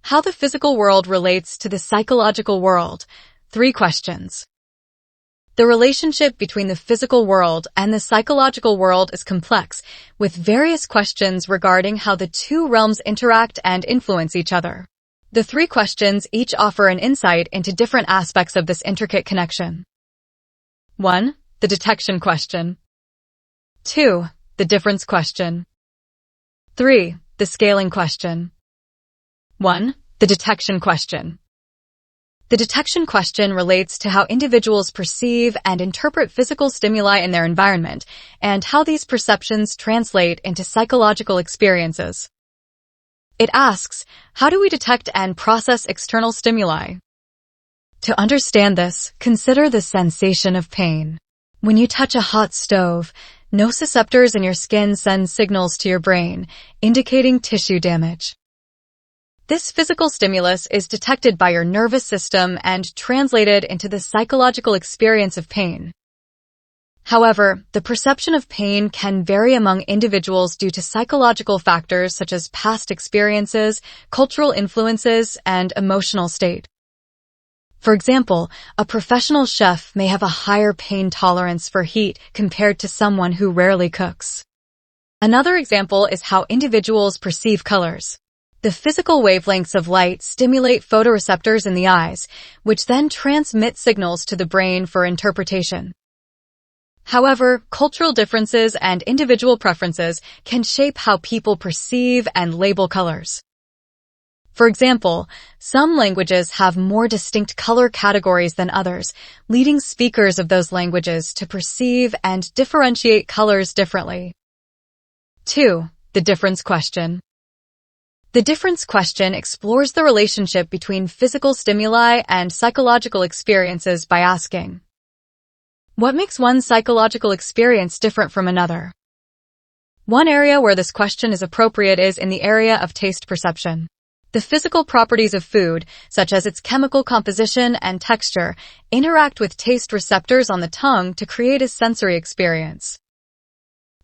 How the physical world relates to the psychological world. 3 questions. The relationship between the physical world and the psychological world is complex, with various questions regarding how the two realms interact and influence each other. The 3 questions each offer an insight into different aspects of this intricate connection. 1. The detection question. 2. The difference question. 3. The scaling question. 1. The detection question. The detection question relates to how individuals perceive and interpret physical stimuli in their environment, and how these perceptions translate into psychological experiences. It asks, how do we detect and process external stimuli? To understand this, consider the sensation of pain. When you touch a hot stove, nociceptors in your skin send signals to your brain, indicating tissue damage. This physical stimulus is detected by your nervous system and translated into the psychological experience of pain. However, the perception of pain can vary among individuals due to psychological factors such as past experiences, cultural influences, and emotional state. For example, a professional chef may have a higher pain tolerance for heat compared to someone who rarely cooks. Another example is how individuals perceive colors. The physical wavelengths of light stimulate photoreceptors in the eyes, which then transmit signals to the brain for interpretation. However, cultural differences and individual preferences can shape how people perceive and label colors. For example, some languages have more distinct color categories than others, leading speakers of those languages to perceive and differentiate colors differently. 2. The difference question. The difference question explores the relationship between physical stimuli and psychological experiences by asking, what makes one psychological experience different from another? One area where this question is appropriate is in the area of taste perception. The physical properties of food, such as its chemical composition and texture, interact with taste receptors on the tongue to create a sensory experience.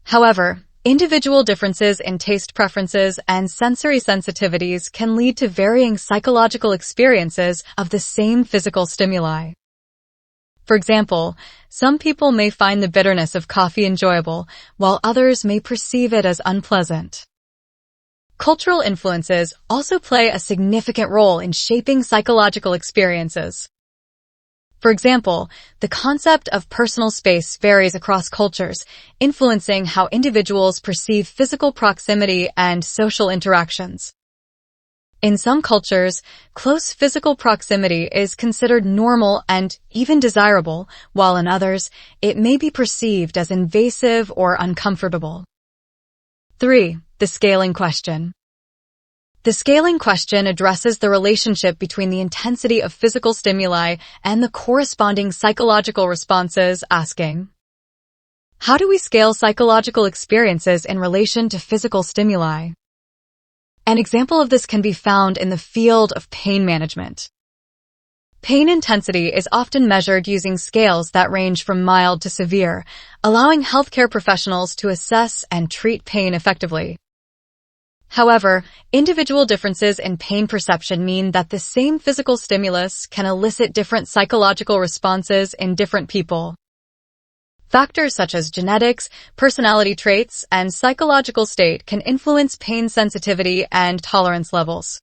However, individual differences in taste preferences and sensory sensitivities can lead to varying psychological experiences of the same physical stimuli. For example, some people may find the bitterness of coffee enjoyable, while others may perceive it as unpleasant. Cultural influences also play a significant role in shaping psychological experiences. For example, the concept of personal space varies across cultures, influencing how individuals perceive physical proximity and social interactions. In some cultures, close physical proximity is considered normal and even desirable, while in others, it may be perceived as invasive or uncomfortable. 3. The scaling question. The scaling question addresses the relationship between the intensity of physical stimuli and the corresponding psychological responses, asking, how do we scale psychological experiences in relation to physical stimuli? An example of this can be found in the field of pain management. Pain intensity is often measured using scales that range from mild to severe, allowing healthcare professionals to assess and treat pain effectively. However, individual differences in pain perception mean that the same physical stimulus can elicit different psychological responses in different people. Factors such as genetics, personality traits, and psychological state can influence pain sensitivity and tolerance levels.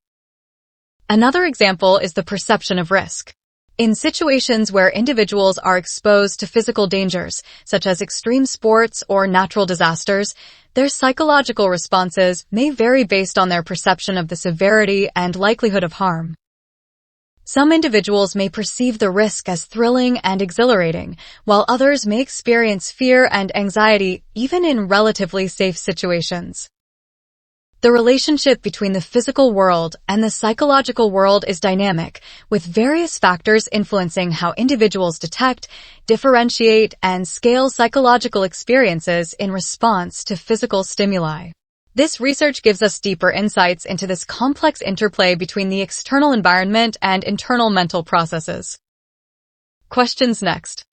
Another example is the perception of risk. In situations where individuals are exposed to physical dangers, such as extreme sports or natural disasters, their psychological responses may vary based on their perception of the severity and likelihood of harm. Some individuals may perceive the risk as thrilling and exhilarating, while others may experience fear and anxiety even in relatively safe situations. The relationship between the physical world and the psychological world is dynamic, with various factors influencing how individuals detect, differentiate, and scale psychological experiences in response to physical stimuli. This research gives us deeper insights into this complex interplay between the external environment and internal mental processes. Questions next.